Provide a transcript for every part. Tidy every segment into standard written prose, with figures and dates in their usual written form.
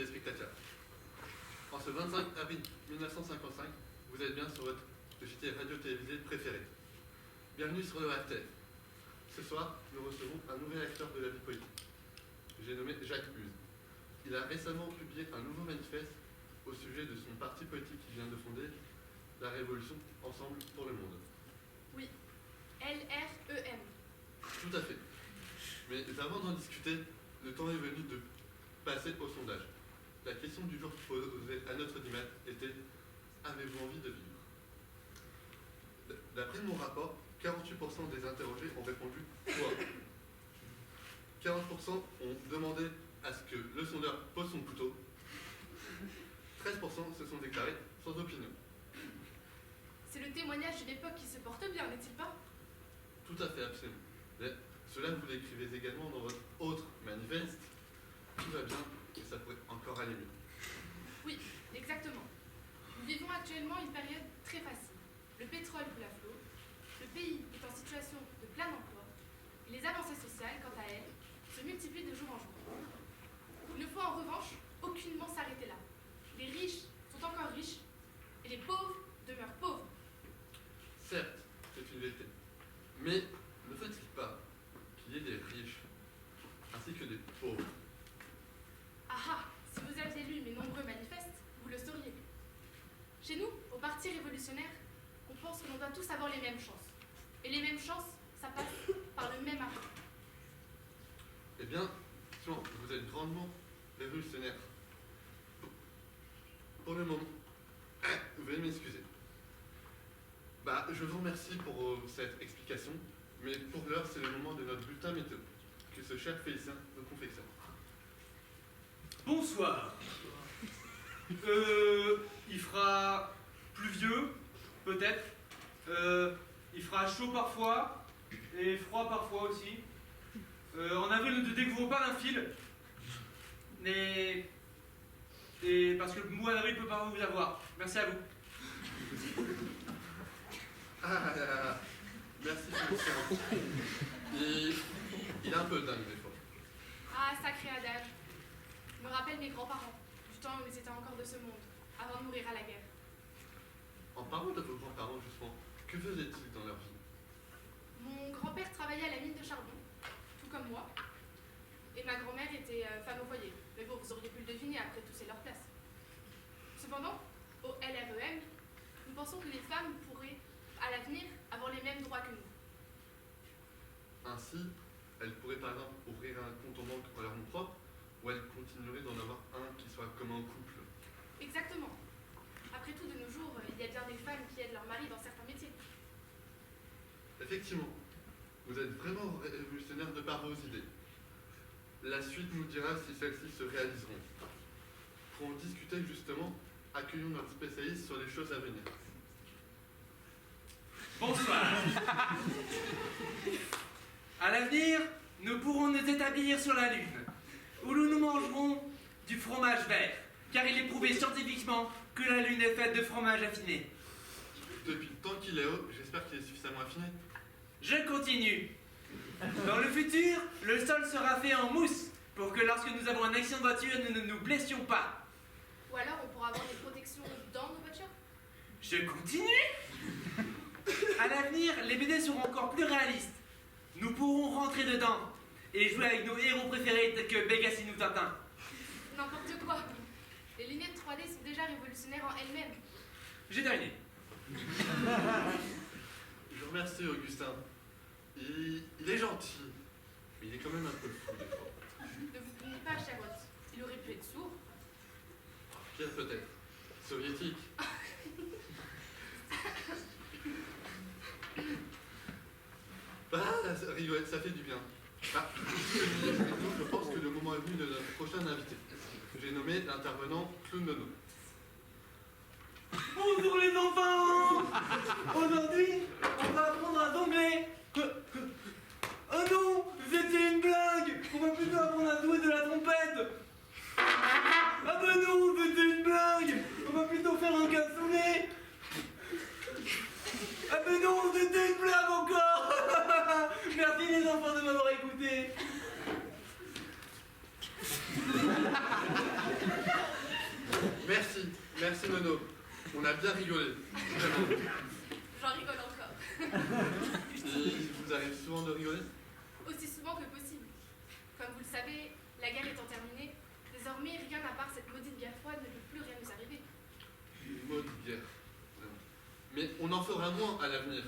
téléspectateurs. En ce 25 avril 1955, vous êtes bien sur votre JT radio-télévisé préféré. Bienvenue sur le RTF. Ce soir, nous recevons un nouvel acteur de la vie politique. J'ai nommé Jacques Huse. Il a récemment publié un nouveau manifeste au sujet de son parti politique qu'il vient de fonder, la Révolution Ensemble pour le Monde. Oui, LREM. Tout à fait. Mais avant d'en discuter, le temps est venu de passer au sondage. La question du jour posée à notre dimètre était: avez-vous envie de vivre? D'après mon rapport, 48% des interrogés ont répondu quoi. 40% ont demandé à ce que le sondeur pose son couteau. 13% se sont déclarés sans opinion. C'est le témoignage d'une époque qui se porte bien, n'est-il pas? Tout à fait, absolument. Mais cela, vous l'écrivez également dans votre autre manifeste. Tout va bien et ça pourrait encore aller mieux. Oui, exactement. Nous vivons actuellement une période très facile. Le pétrole coule à flot, le pays est en situation de plein emploi, et les avancées sociales, quant à elles, se multiplient de jour en jour. Il ne faut en revanche aucunement s'arrêter là. Les riches sont encore riches, et les pauvres demeurent pauvres. Certes, c'est une vérité. Mais ne faut-il pas qu'il y ait des riches ainsi que des pauvres? Ah ah, si vous aviez lu mes nombreux manifestes, vous le sauriez. Chez nous, au Parti révolutionnaire, on pense que l'on doit tous avoir les mêmes chances. Et les mêmes chances, ça passe par le même argent. Eh bien, Jean, vous êtes grandement révolutionnaire. Pour le moment, vous veuillez m'excuser. Je vous remercie pour cette explication, mais pour l'heure, c'est le moment de notre bulletin météo, que ce cher Félicien nous confectionne. Bonsoir. Il fera pluvieux, peut-être. Il fera chaud parfois, et froid parfois aussi. En avril, ne découvrons pas d'un fil. Mais... Et parce que le mois d'avril peut pas vous avoir. Merci à vous. Merci Félicien. Il est un peu dingue des fois. Ah, sacré adage. Je me rappelle mes grands-parents, du temps où ils étaient encore de ce monde, avant de mourir à la guerre. En parlant de vos grands-parents, justement, que faisaient-ils dans leur vie? Mon grand-père travaillait à la mine de charbon, tout comme moi. Et ma grand-mère était femme au foyer. Mais bon, vous auriez pu le deviner, après tout, c'est leur place. Cependant, au LREM, nous pensons que les femmes pourraient, à l'avenir, avoir les mêmes droits que nous. Ainsi, elles pourraient par exemple ouvrir un compte en banque en leur nom propre, ou elles continueraient d'en avoir un qui soit comme un couple. Exactement. Après tout, de nos jours, il y a bien des femmes qui aident leur mari dans certains métiers. Effectivement, vous êtes vraiment révolutionnaire de par vos idées. La suite nous dira si celles-ci se réaliseront. Pour en discuter justement, accueillons notre spécialiste sur les choses à venir. Bonsoir. À l'avenir, nous pourrons nous établir sur la Lune, où nous mangerons du fromage vert, car il est prouvé scientifiquement que la Lune est faite de fromage affiné. Depuis le temps qu'il est haut, j'espère qu'il est suffisamment affiné. Je continue. Dans le futur, le sol sera fait en mousse, pour que lorsque nous avons un accident de voiture, nous ne nous blessions pas. Ou alors, on pourra avoir des protections dans nos voitures. Je continue. À l'avenir, les BD seront encore plus réalistes. Nous pourrons rentrer dedans et jouer avec nos héros préférés tels que Bécassine ou Tintin. N'importe quoi. Les lunettes 3D sont déjà révolutionnaires en elles-mêmes. J'ai terminé. Je vous remercie, Augustin. Il est gentil, mais il est quand même un peu fou des fois. Ne vous plaignez pas, Charlotte. Il aurait pu être sourd. Pire peut-être. Soviétique. Ça rigole, ça fait du bien. Je pense que le moment est venu de notre prochain invité. J'ai nommé l'intervenant Clown Nono. Bonjour les enfants. Aujourd'hui, on va apprendre à jongler. Oh non, c'était une blague. On va plutôt apprendre à jouer de la trompette. Ah ben non, c'était une blague. On va plutôt faire un cassoulet. Ah ben non, c'était une blague encore. Merci les enfants de m'avoir écouté. On a bien rigolé. Vraiment. J'en rigole encore. Il vous arrive souvent de rigoler? Aussi souvent que possible. Comme vous le savez, la guerre étant terminée, désormais rien à part cette maudite guerre froide ne peut plus rien nous arriver. Une maudite guerre. Vraiment. Mais on en fera moins à l'avenir.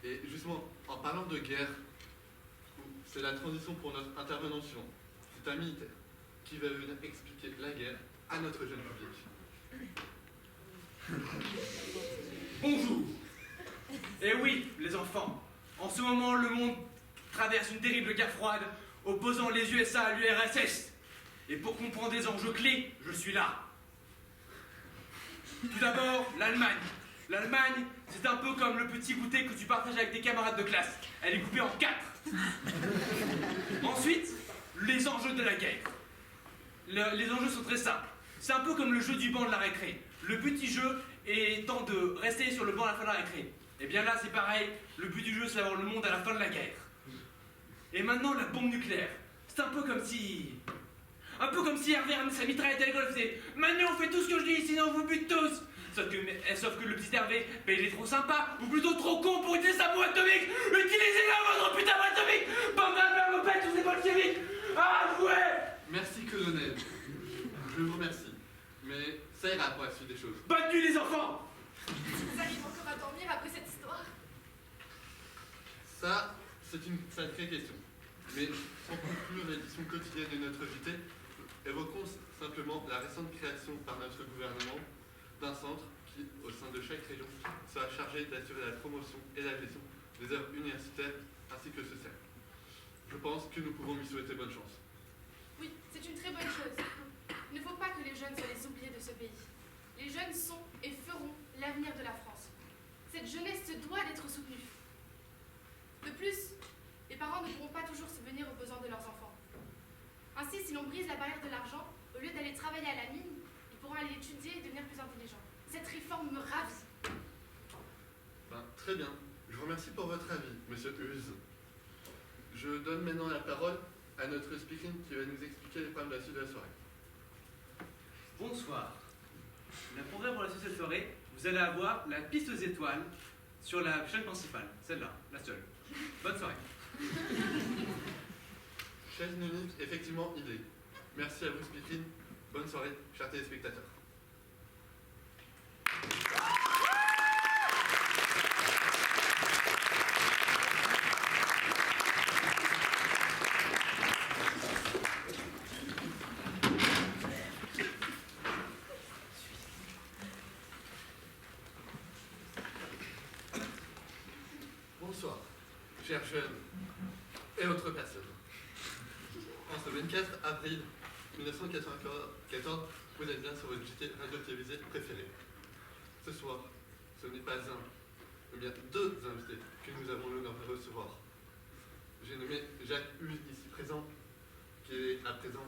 Et justement, en parlant de guerre, c'est la transition pour notre intervenant suivant. C'est un militaire qui va venir expliquer la guerre à notre jeune public. Bonjour. Eh oui, les enfants, en ce moment, le monde traverse une terrible guerre froide opposant les USA à l'URSS. Et pour comprendre des enjeux clés, je suis là. Tout d'abord, l'Allemagne. L'Allemagne, c'est un peu comme le petit goûter que tu partages avec tes camarades de classe. Elle est coupée en 4. Ensuite, les enjeux de la guerre. Les enjeux sont très simples. C'est un peu comme le jeu du banc de la récré. Le but du jeu étant de rester sur le banc à la fin de la récré. Et bien là, c'est pareil. Le but du jeu, c'est d'avoir le monde à la fin de la guerre. Et maintenant, la bombe nucléaire. C'est un peu comme si Hervé ramène sa mitraillette à l'école et faisait « Maintenant, on fait tout ce que je dis, sinon on vous bute tous !» Sauf que le petit Hervé, ben, il est trop sympa, ou plutôt trop con pour utiliser sa bombe atomique. Utilisez-la, votre putain d'atomique. Bande de bête, tous ces bolcheviques. Ah, ouais. Merci, colonel. Je vous remercie. Mais ça ira pour la suite des choses. Bonne nuit, les enfants. Vous arrivez encore à dormir après cette histoire? Ça, c'est une sacrée question. Mais sans conclure l'édition quotidienne de notre JT, évoquons simplement la récente création par notre gouvernement d'un centre qui, au sein de chaque région, sera chargé d'assurer la promotion et la gestion des œuvres universitaires ainsi que sociales. Je pense que nous pouvons lui souhaiter bonne chance. Oui, c'est une très bonne chose. Il ne faut pas que les jeunes soient les oubliés de ce pays. Les jeunes sont et feront l'avenir de la France. Cette jeunesse se doit d'être soutenue. De plus, les parents ne pourront pas toujours subvenir aux besoins de leurs enfants. Ainsi, si l'on brise la barrière de l'argent, au lieu d'aller travailler à la mine, ils pourront aller étudier et devenir plus intelligents. Cette réforme me ravit. Ben, très bien. Je vous remercie pour votre avis, monsieur Hughes. Je donne maintenant la parole à notre speaking qui va nous expliquer les problèmes de la suite de la soirée. Bonsoir. Le programme pour la suite de cette soirée, vous allez avoir la piste aux étoiles sur la chaîne principale. Celle-là, la seule. Bonne soirée. Chaise unique, effectivement, idée. Merci à vous, speaking. Bonne soirée, chers téléspectateurs. Bonsoir, chers jeunes et autres personnes. En ce 24 avril 1994, vous êtes bien sur votre JT radio-télévisé préféré. Ce soir, ce n'est pas un, mais bien deux invités que nous avons l'honneur de recevoir. J'ai nommé Jacques Hughes, ici présent, qui est à présent,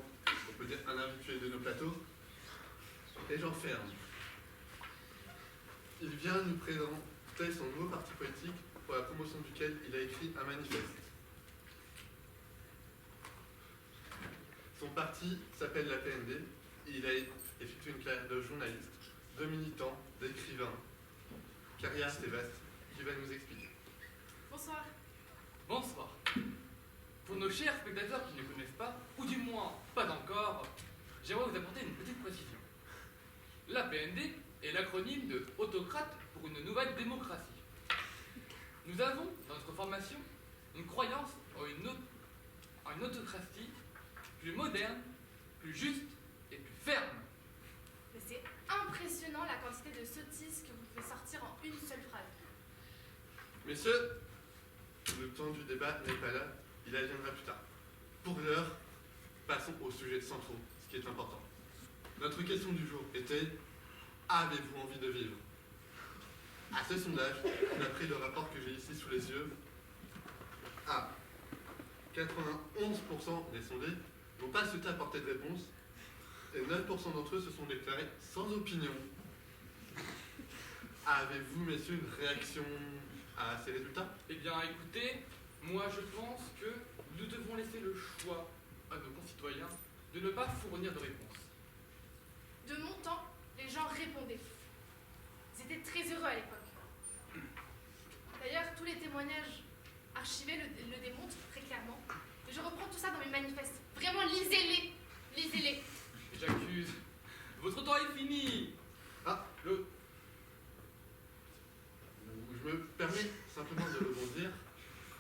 on peut dire, un habitué de nos plateaux, et Jean Ferme. Il vient nous présenter son nouveau parti politique pour la promotion duquel il a écrit un manifeste. Son parti s'appelle la PND et il a effectué une carrière de journaliste, de militant, d'écrivain. Carrière assez vaste, qui va nous expliquer. Bonsoir. Bonsoir. Pour nos chers spectateurs qui ne connaissent pas, ou du moins pas encore, j'aimerais vous apporter une petite précision. La PND est l'acronyme de Autocrate pour une nouvelle démocratie. Nous avons, dans notre formation, une croyance en une autocratie plus moderne, plus juste et plus ferme. Mais c'est impressionnant la quantité de sottises que vous pouvez sortir en une seule phrase. Messieurs, le temps du débat n'est pas là, il adviendra plus tard. Pour l'heure, passons au sujet central, ce qui est important. Notre question du jour était « Avez-vous envie de vivre ?» À ce sondage, d'après le rapport que j'ai ici sous les yeux, 91% des sondés n'ont pas souhaité apporter de réponse et 9% d'entre eux se sont déclarés sans opinion. Avez-vous, messieurs, une réaction à ces résultats? Eh bien, écoutez, moi je pense que nous devons laisser le choix à nos concitoyens de ne pas fournir de réponse. De mon temps, les gens répondaient. Ils étaient très heureux à l'époque. D'ailleurs, tous les témoignages archivés le démontrent très clairement. Et je reprends tout ça dans mes manifestes. Vraiment, lisez-les. Lisez-les. J'accuse. Votre temps est fini. Ah, je me permets simplement de rebondir.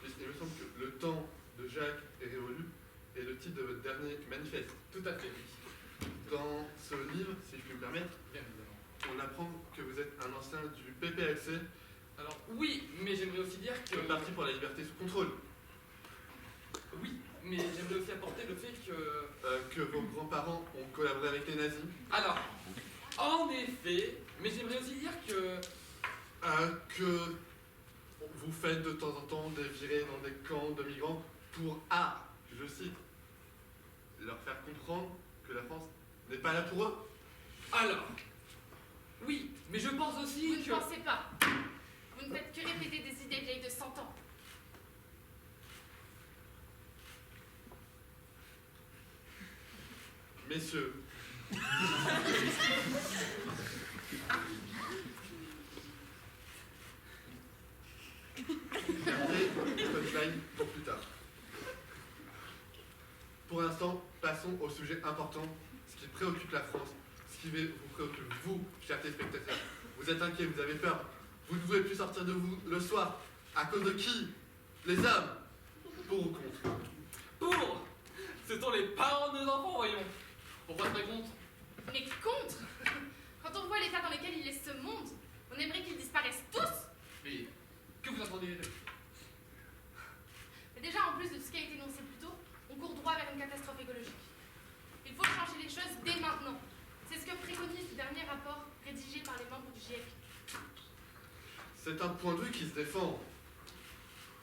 Il me semble que le temps de Jacques est révolu est le titre de votre dernier manifeste. Tout à fait, oui. Dans ce livre, si je puis me permettre, Bien évidemment. on apprend que vous êtes un ancien du PPLC, Alors, oui, mais j'aimerais aussi dire que... le Parti pour la liberté sous contrôle, Oui, mais j'aimerais aussi apporter le fait que... que vos grands-parents ont collaboré avec les nazis, Alors, en effet, mais j'aimerais aussi dire que... que vous faites de temps en temps des virées dans des camps de migrants pour, je cite, leur faire comprendre que la France n'est pas là pour eux. Alors, oui, mais je pense aussi Vous ne que... pensez pas. Vous ne faites que répéter des idées vieilles de 100 ans. Messieurs, gardez votre punchline pour plus tard. Pour l'instant, passons au sujet important, ce qui préoccupe la France, ce qui vous préoccupe, vous, chers téléspectateurs. Vous êtes inquiets, vous avez peur, vous ne pouvez plus sortir de vous le soir. À cause de qui? Les hommes. Pour ou contre? Pour! Ce sont les parents de nos enfants, voyons. Pourquoi très contre? Mais contre. Quand on voit l'état dans lequel il est ce monde, on aimerait qu'ils disparaissent tous. Mais que vous entendez d'eux? Mais déjà, en plus de ce qui a été énoncé plus tôt, on court droit vers une catastrophe écologique. Il faut changer les choses dès maintenant. C'est ce que préconise le dernier rapport rédigé par les membres du GIEC. C'est un point de vue qui se défend.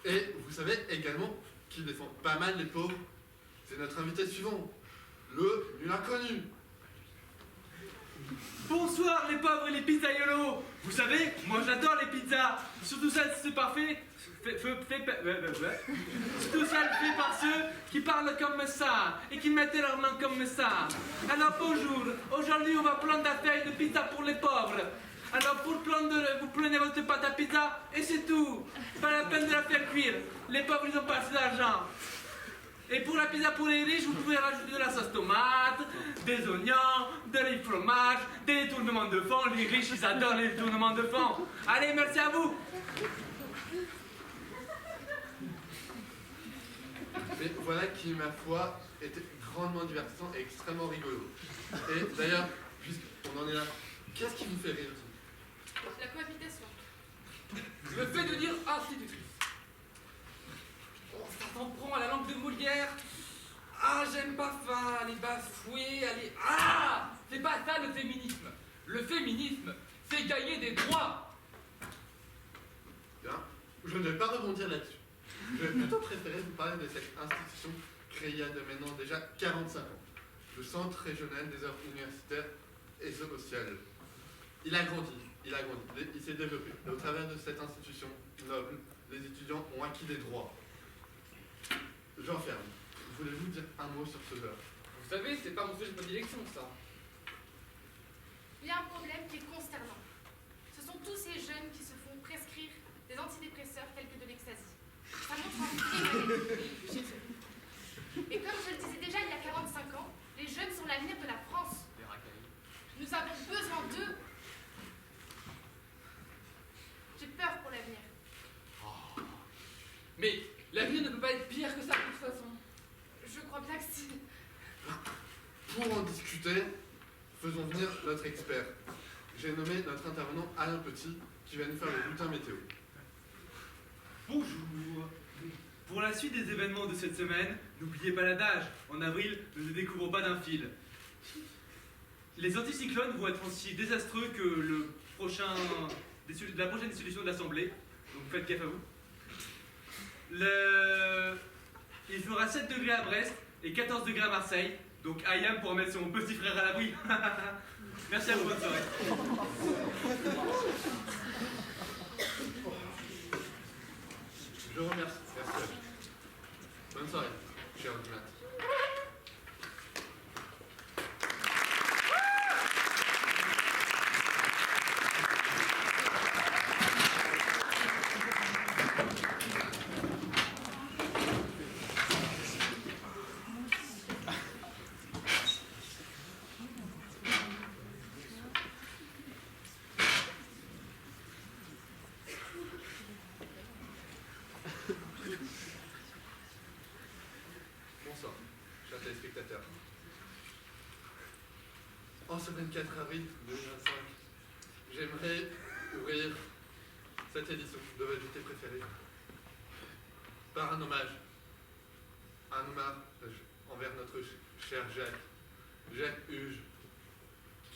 Et vous savez également qu'il défend pas mal les pauvres. C'est notre invité suivant, le nul inconnu. Bonsoir les pauvres et les pizzaiolos. Vous savez, moi j'adore les pizzas. Surtout ça, c'est parfait. Tout ça fait par ceux qui parlent comme ça et qui mettent leurs mains comme ça. Alors bonjour, aujourd'hui on va prendre la feuille de pizza pour les pauvres. Alors pour prendre, vous prenez votre pâte à pizza et c'est tout. Pas la peine de la faire cuire. Les pauvres ils ont pas assez d'argent. Et pour la pizza pour les riches, vous pouvez rajouter de la sauce tomate, des oignons, du fromage, des détournements de fond. Les riches ils adorent les détournements de fond. Allez, merci à vous. Mais voilà qui, ma foi, était grandement divertissant et extrêmement rigolo. Et d'ailleurs, puisqu'on en est là, qu'est-ce qui vous fait rire? La cohabitation. Le fait de dire institutrice. Oh, ça s'en prend à la langue de Molière. Ah, j'aime pas ça, aller bafouer, aller... Ah! C'est pas ça le féminisme. Le féminisme, c'est gagner des droits. Bien, je ne vais pas rebondir là-dessus. Je vais plutôt préférer vous parler de cette institution créée il y a de maintenant déjà 45 ans. Le Centre régional des œuvres universitaires et sociales. Il a grandi, il s'est développé. Et au travers de cette institution noble, les étudiants ont acquis des droits. J'enferme. Voulez-vous dire un mot sur ce beurre? Vous savez, c'est pas mon sujet de prédilection, ça. Il y a un problème qui est consternant. Ce sont tous ces jeunes qui se font prescrire des antidépresseurs tels que de l'ecstasy. Ça montre un vrai chez eux. Et comme je le disais déjà il y a 45 ans, les jeunes sont l'avenir de la France. Des racailles. Nous avons besoin d'eux. J'ai peur pour l'avenir. Mais l'avenir ne peut pas être pire que ça, de toute façon. Je crois bien que si. Pour en discuter, faisons venir notre expert. J'ai nommé notre intervenant Alain Petit, qui va nous faire le bulletin météo. Bonjour. Pour la suite des événements de cette semaine, n'oubliez pas l'adage. En avril, ne se découvre pas d'un fil. Les anticyclones vont être aussi désastreux que la prochaine dissolution de l'Assemblée. Donc faites gaffe à vous. Il fera 7 degrés à Brest et 14 degrés à Marseille. Donc Ayam pour mettre son petit frère à l'abri. Merci à vous, bonne soirée. Je remercie. Merci à vous. Bonne soirée, cher Audimat. spectateurs. En ce 24 avril 2025, j'aimerais ouvrir cette édition de votre JT préférée par un hommage envers notre cher Jacques Huge,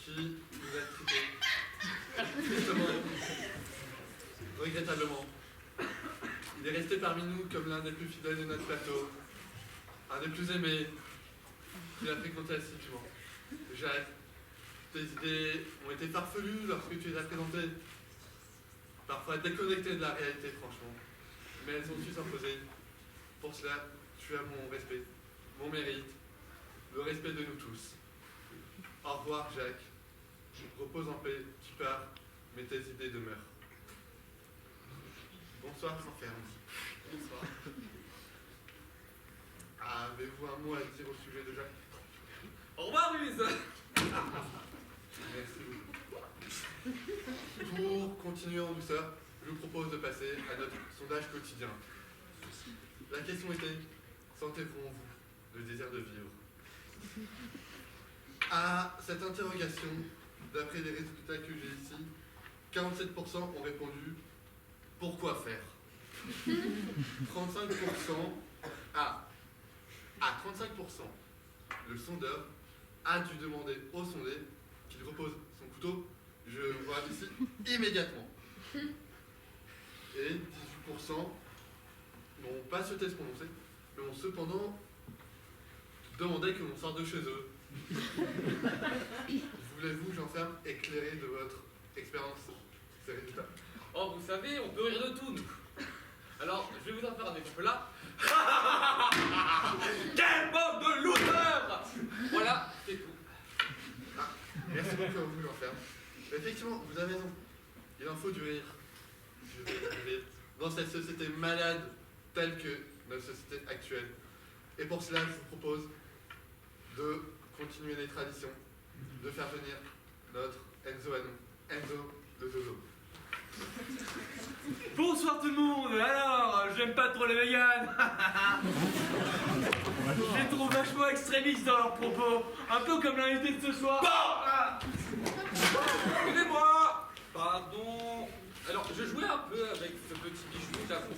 qui nous a quittés tristement, regrettablement. Il est resté parmi nous comme l'un des plus fidèles de notre plateau, un des plus aimés, qu'il a fréquenté assidûment. Jacques, tes idées ont été farfelues lorsque tu les as présentées, parfois déconnectées de la réalité, franchement, mais elles ont su s'imposer. Pour cela, tu as mon respect, mon mérite, le respect de nous tous. Au revoir, Jacques. Repose en paix, tu pars, mais tes idées demeurent. Bonsoir, sans ferme. Bonsoir. Avez-vous un mot à dire au sujet de Jacques? Au revoir, Louise. Merci beaucoup. Pour continuer en douceur, je vous propose de passer à notre sondage quotidien. La question était, sentez-vous le désir de vivre? À cette interrogation, d'après les résultats que j'ai ici, 47% ont répondu « Pourquoi faire ?» 35% à 35%, le sondeur a dû demander au sondé qu'il repose son couteau, je vois ici, immédiatement. Et 18% n'ont pas souhaité se prononcer, mais ont cependant demandé que l'on sorte de chez eux. Voulez-vous, j'enferme, éclairer de votre expérience ces résultats? Oh, vous savez, on peut rire de tout, nous. Alors, je vais vous en faire un exemple là. Quelle bande de losers! Voilà, c'est tout. Merci beaucoup à vous, j'enferme. Effectivement, vous avez raison. Il en faut du rire. Dans cette société malade telle que notre société actuelle. Et pour cela, je vous propose de continuer les traditions, de faire venir notre Enzo à nous. Enzo le Zozo. Bonsoir tout le monde. Alors, j'aime pas trop les véganes. Je les trouve vachement extrémistes dans leurs propos. Un peu comme l'invité de ce soir. Excusez-moi. Pardon. Alors, je jouais un peu avec ce petit bijou, j'avoue.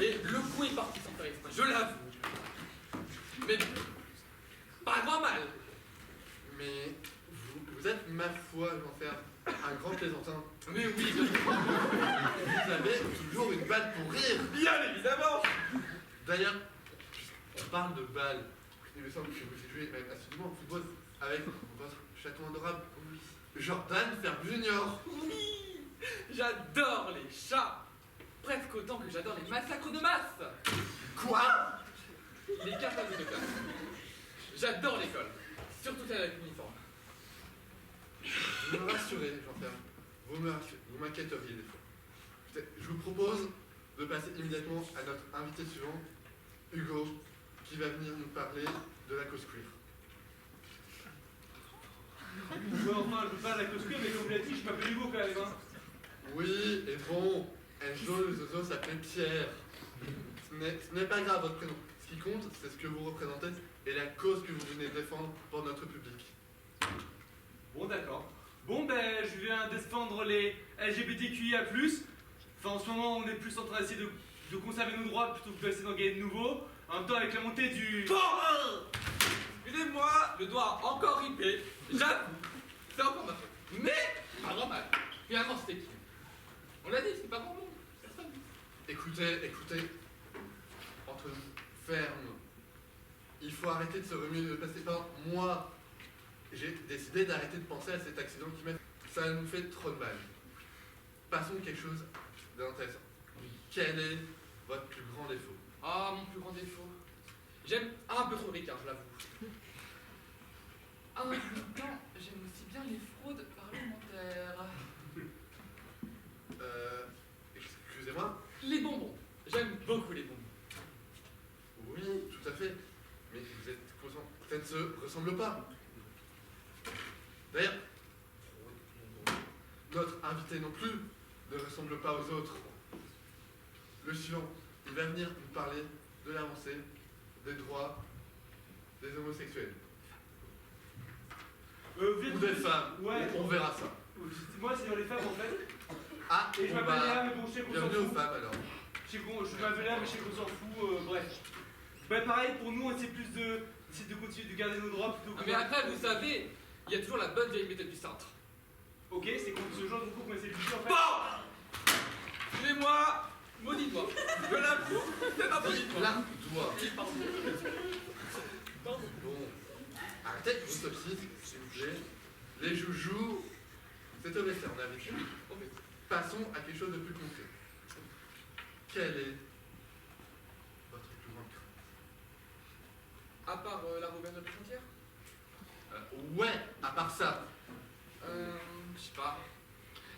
Et le coup est parti sans faire exprès, je l'avoue. Mais pas grand mal. Mais vous êtes, ma foi, j'enferme, un grand plaisantin. Mais oui, Vous avez toujours une balle pour rire. bien évidemment. D'ailleurs, on parle de balle. Il me semble que vous jouez même assidûment au football avec votre chaton adorable, Jordan Ferb Junior. Oui, j'adore les chats. Presque autant que j'adore les massacres de masse. Quoi? Il est capable de classe. J'adore l'école, surtout celle avec l'uniforme. Vous me rassurez, j'enferme. Vous m'inquiéteriez des fois. Je vous propose de passer immédiatement à notre invité suivant, Hugo, qui va venir nous parler de la cause queer. Ouais, enfin, je veux pas la cause queer, mais comme je l'ai dit, je m'appelle Hugo quand même. Hein. Oui, et bon, Enzo le Zozo s'appelle Pierre. Ce n'est pas grave votre prénom. Ce qui compte, c'est ce que vous représentez et la cause que vous venez défendre pour notre public. Bon, d'accord. Bon, ben, je viens défendre les LGBTQIA+. Enfin, en ce moment, on est plus en train d'essayer de conserver nos droits plutôt que d'essayer d'en gagner de nouveaux. En même temps, avec la montée du... Excusez-moi, le doigt a encore ripé. J'avoue, c'est encore ma faute. Mais, pas grand mal. Finalement, c'était qui? On l'a dit, c'est pas grand monde. Personne. Écoutez, entre nous, ferme. Il faut arrêter de se remuer le passé. Enfin, moi, j'ai décidé d'arrêter de penser à cet accident qui m'a... Ça nous fait trop de mal. Passons à quelque chose d'intéressant. Quel est votre plus grand défaut? Ah, mon plus grand défaut. J'aime un peu trop l'écart, je l'avoue. En même temps, j'aime aussi bien les fraudes parlementaires. Excusez-moi? Les bonbons. J'aime beaucoup les bonbons. Oui, tout à fait. Mais vous êtes conscient, ça ne se ressemble pas. D'ailleurs, notre invité non plus ne ressemble pas aux autres. Le suivant, il va venir nous parler de l'avancée, des droits des homosexuels. Vous Ou des femmes. Ouais. On verra ça. Moi, c'est dans les femmes en fait. Ah, Et je on m'appelle Léa, va... mais bon, je sais qu'on s'en Bienvenue aux fout. femmes alors. Je m'appelle Léa, mais je sais qu'on s'en fout. Bref. Bah, pareil, pour nous, c'est plus d'essayer de continuer de garder nos droits plutôt que. Ah, mais après, vous savez, il y a toujours la bonne vieille méthode du cintre. Ok, c'est contre ce genre de cours qu'on essaie de lutter en fait. Bon! Excusez-moi, maudit doigt. Je l'avoue, c'est ma maudit doigt. Là, doigt. Oui, pardon. Pardon. Bon, arrêtez vos sopsies, s'il vous plaît. Les joujoux, c'est au vestiaire, on a vécu. Passons à quelque chose de plus concret. Quelle est votre plus grande crainte? À part la réouverture des frontières Ouais, à part ça. Je sais pas.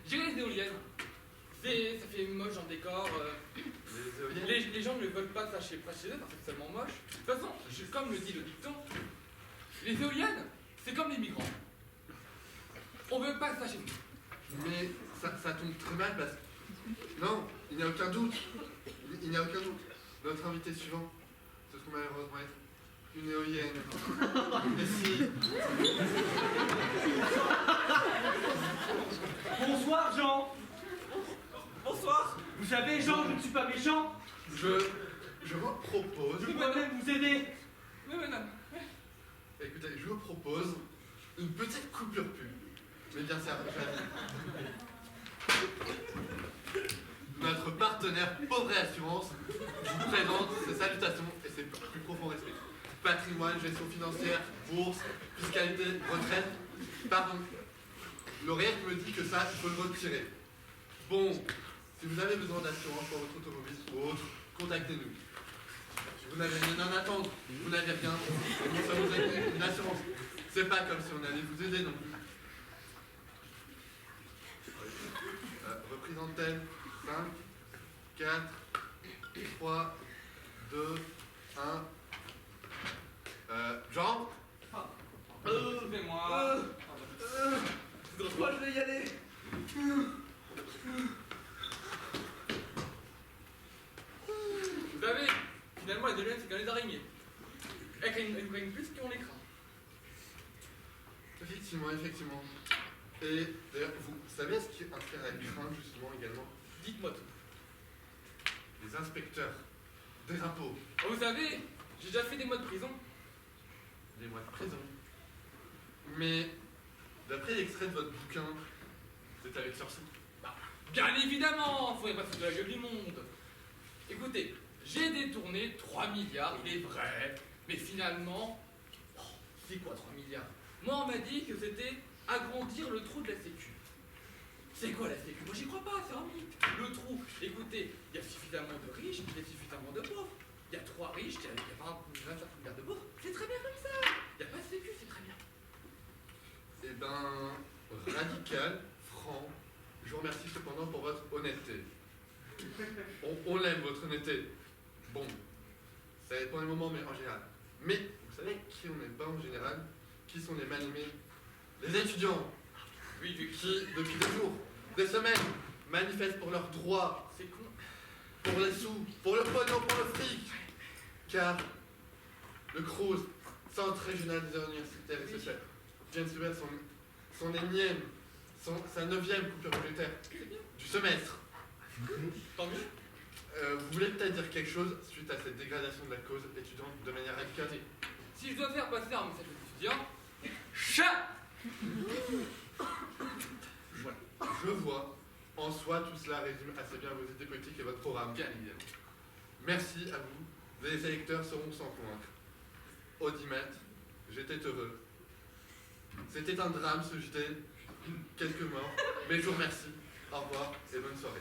J'irai les éoliennes. Ça fait moche en décor. Les éoliennes. Les gens ne veulent pas ça chez eux parce que c'est tellement moche. De toute façon, comme le dit le dicton, les éoliennes, c'est comme les migrants. On veut pas ça chez nous. Mais ça tombe très mal parce que... Non, il n'y a aucun doute. Il n'y a aucun doute. Notre invité suivant, ce serait malheureusement être une éolienne. Et si... Bonsoir, Jean. Bonsoir. Vous savez, Jean, je ne suis pas méchant. Je vous propose... Je peux même vous aider. Oui, madame. Écoutez, je vous propose une petite coupure pub. Mais bien sûr, notre partenaire Pauvre et Assurance vous présente ses salutations et ses plus profonds respects. Patrimoine, gestion financière, bourse, fiscalité, retraite. Pardon. L'oreillette me dit que ça, il faut le retirer. Bon, si vous avez besoin d'assurance pour votre automobile ou autre, contactez-nous. Vous n'avez rien à attendre, vous n'avez rien. Et nous sommes une assurance. C'est pas comme si on allait vous aider non plus. Reprise d'antenne. 5, 4, 3, 2, 1. Jean? Excusez-moi. Moi, je vais y aller. Vous savez, finalement, les éoliennes, c'est comme les araignées. Elles craignent plus qu'on les craint. Effectivement, effectivement. Et d'ailleurs, vous savez ce qui inspire la crainte justement également? Dites-moi tout. Les inspecteurs des impôts. Oh, vous savez, j'ai déjà fait des mois de prison. Des mois de prison. Mais d'après l'extrait de votre bouquin, c'est avec sursis. Bah, bien évidemment, faudrait pas se foutre de la gueule du monde. Écoutez, j'ai détourné 3 milliards, il est vrai, mais finalement, oh, c'est quoi 3 milliards? Moi, on m'a dit que c'était agrandir le trou de la sécu. C'est quoi la sécu? Moi, j'y crois pas, c'est un mythe. Le trou, écoutez, il y a suffisamment de riches, il y a suffisamment de pauvres. Il y a 3 riches, il y a 25 milliards de pauvres. C'est très bien comme ça. Il n'y a pas de sécu, c'est très bien. Eh ben, radical, franc. Je vous remercie cependant pour votre honnêteté. On l'aime, votre honnêteté. Bon, ça dépend des moments, mais en général. Mais, vous savez qui on n'aime pas en général? Qui sont les mal-aimés? Les étudiants. Oui, Qui, depuis des jours, des semaines, manifestent pour leurs droits, c'est con. pour les sous, pour le pognon, pour le fric. Car le CRUS, Centre Régional des Heures Universitaires et Sociales, vient de subir son énième, sa 9e coupure budgétaire du semestre. Tant mieux. Vous voulez peut-être dire quelque chose suite à cette dégradation de la cause étudiante de manière radicale? Si je dois faire passer un message aux étudiants, chat. Voilà. Je vois. En soi, tout cela résume assez bien vos idées politiques et votre programme. Bien évidemment. Merci à vous. Les électeurs sauront s'en convaincre. Audimat, j'étais heureux. C'était un drame ce JT. Quelques morts. Mais je vous remercie. Au revoir et bonne soirée.